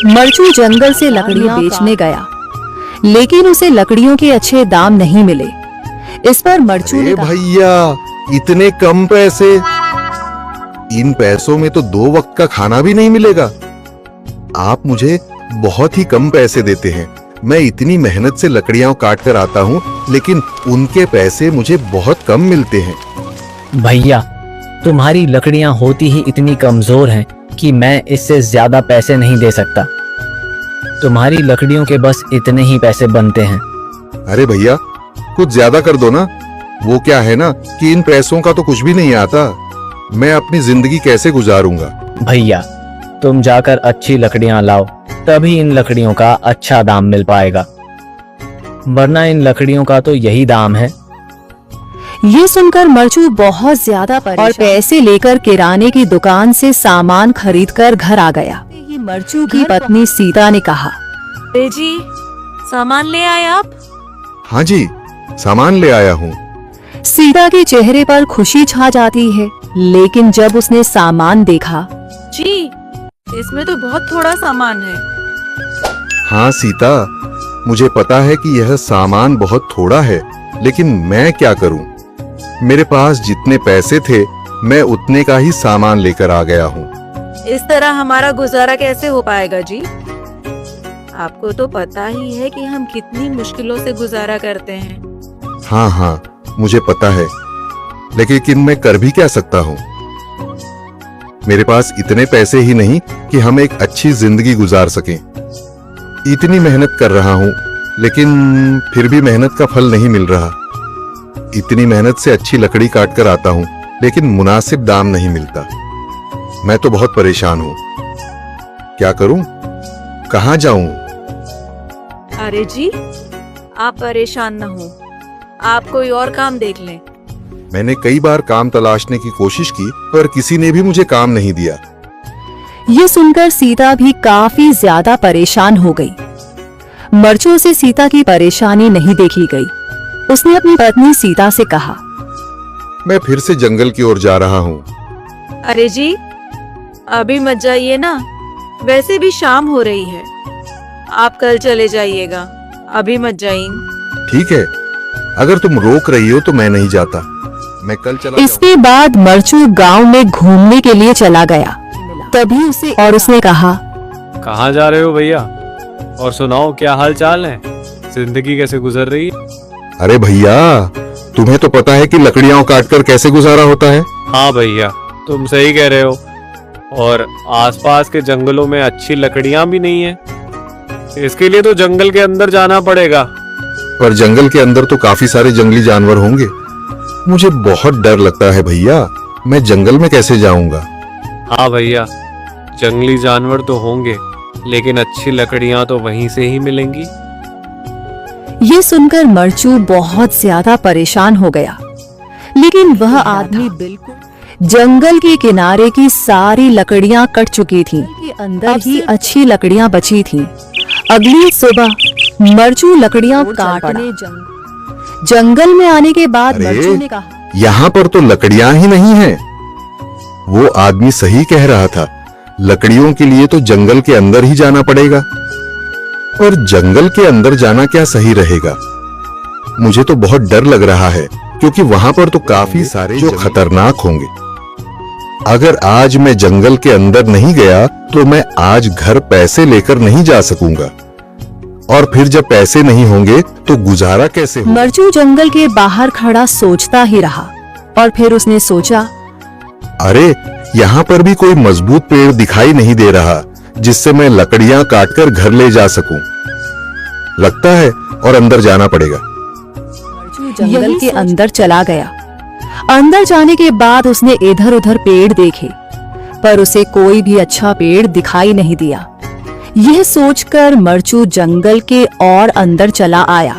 मरचू जंगल से लकड़ियां बेचने गया, लेकिन उसे लकड़ियों के अच्छे दाम नहीं मिले। इस पर मरचू ने कहा, भैया इतने कम पैसे, इन पैसों में तो 2 वक्त का खाना भी नहीं मिलेगा। आप मुझे बहुत ही कम पैसे देते हैं। मैं इतनी मेहनत से लकड़ियां काट कर आता हूँ, लेकिन उनके पैसे मुझे बहुत कम मिलते हैं। भैया, तुम्हारी लकड़ियां होती ही इतनी कमजोर हैं कि मैं इससे ज्यादा पैसे नहीं दे सकता। तुम्हारी लकड़ियों के बस इतने ही पैसे बनते हैं। अरे भैया कुछ ज्यादा कर दो ना। वो क्या है ना कि इन पैसों का तो कुछ भी नहीं आता। मैं अपनी जिंदगी कैसे गुजारूंगा। भैया, तुम जाकर अच्छी लकड़ियां लाओ, तभी इन लकड़ियों का अच्छा दाम मिल पाएगा, वरना इन लकड़ियों का तो यही दाम है। ये सुनकर मरचू बहुत ज्यादा परेशान और पैसे लेकर किराने की दुकान से सामान खरीदकर घर आ गया। मरचू की पत्नी सीता ने कहा, अरे जी, सामान ले आए आप? हाँ जी, सामान ले आया हूँ। सीता के चेहरे पर खुशी छा जाती है, लेकिन जब उसने सामान देखा, जी, इसमें तो बहुत थोड़ा सामान है। हाँ सीता, मुझे पता है कि यह सामान बहुत थोड़ा है, लेकिन मैं क्या करूं? मेरे पास जितने पैसे थे, मैं उतने का ही सामान लेकर आ गया हूँ। इस तरह हमारा गुजारा कैसे हो पाएगा जी? आपको तो पता ही है कि हम कितनी मुश्किलों से गुजारा करते हैं। हाँ हाँ, मुझे पता है, लेकिन मैं कर भी क्या सकता हूँ? मेरे पास इतने पैसे ही नहीं कि हम एक अच्छी जिंदगी गुजार सकें। इतनी मेहनत कर रहा हूँ, लेकिन फिर भी मेहनत का फल नहीं मिल रहा। इतनी मेहनत से अच्छी लकड़ी काट कर आता हूँ, लेकिन मुनासिब दाम नहीं मिलता। मैं तो बहुत परेशान हूँ। क्या करूं? कहाँ जाऊं? अरे जी, आप परेशान न हो, आप कोई और काम देख लें। मैंने कई बार काम तलाशने की कोशिश की, पर किसी ने भी मुझे काम नहीं दिया। ये सुनकर सीता भी काफी ज्यादा परेशान हो गई। मरचू से सीता की परेशानी नहीं देखी गई। उसने अपनी पत्नी सीता से कहा, मैं फिर से जंगल की ओर जा रहा हूँ। अरे जी, अभी मत जाइए ना, वैसे भी शाम हो रही है। आप कल चले जाइएगा, अभी मत जाइए। ठीक है, अगर तुम रोक रही हो तो मैं नहीं जाता। मैं कल चला इसके बाद मरचू गांव में घूमने के लिए चला गया। तभी उसने कहा, कहाँ जा रहे हो भैया? और सुनाओ, क्या हाल चाल है? जिंदगी कैसे गुजर रही है? अरे भैया, तुम्हें तो पता है कि लकड़ियां काटकर कैसे गुजारा होता है। हाँ भैया, तुम सही कह रहे हो। और आसपास के जंगलों में अच्छी लकड़ियां भी नहीं है। इसके लिए तो जंगल के अंदर जाना पड़ेगा। पर जंगल के अंदर तो काफी सारे जंगली जानवर होंगे। मुझे बहुत डर लगता है भैया, मैं जंगल में कैसे जाऊंगा? हाँ भैया, जंगली जानवर तो होंगे, लेकिन अच्छी लकड़ियां तो वहीं से ही मिलेंगी। ये सुनकर मरचू बहुत ज्यादा परेशान हो गया, लेकिन वह आदमी बिल्कुल जंगल के किनारे की सारी लकड़ियां कट चुकी थीं। अंदर ही अच्छी लकड़ियां बची थीं। अगली सुबह मरचू लकड़ियां काटने जंगल में आने के बाद मरचू ने कहा, यहाँ पर तो लकड़ियां ही नहीं हैं। वो आदमी सही कह रहा था, लकड़ियों के लिए तो जंगल के अंदर ही जाना पड़ेगा। और जंगल के अंदर जाना क्या सही रहेगा? मुझे तो बहुत डर लग रहा है, क्योंकि वहां पर तो काफी सारे जो खतरनाक होंगे। अगर आज मैं जंगल के अंदर नहीं गया तो मैं आज घर पैसे लेकर नहीं जा सकूंगा, और फिर जब पैसे नहीं होंगे तो गुजारा कैसे होगा? मरचू जंगल के बाहर खड़ा सोचता ही रहा, और फिर उसने सोचा, अरे यहाँ पर भी कोई मजबूत पेड़ दिखाई नहीं दे रहा जिससे मैं लकड़ियां काटकर घर ले जा सकूं। लगता है और अंदर जाना पड़ेगा। जंगल के अंदर चला गया। अंदर जाने के बाद उसने इधर उधर पेड़ देखे, पर उसे कोई भी अच्छा पेड़ दिखाई नहीं दिया। यह सोचकर मरचू जंगल के और अंदर चला आया।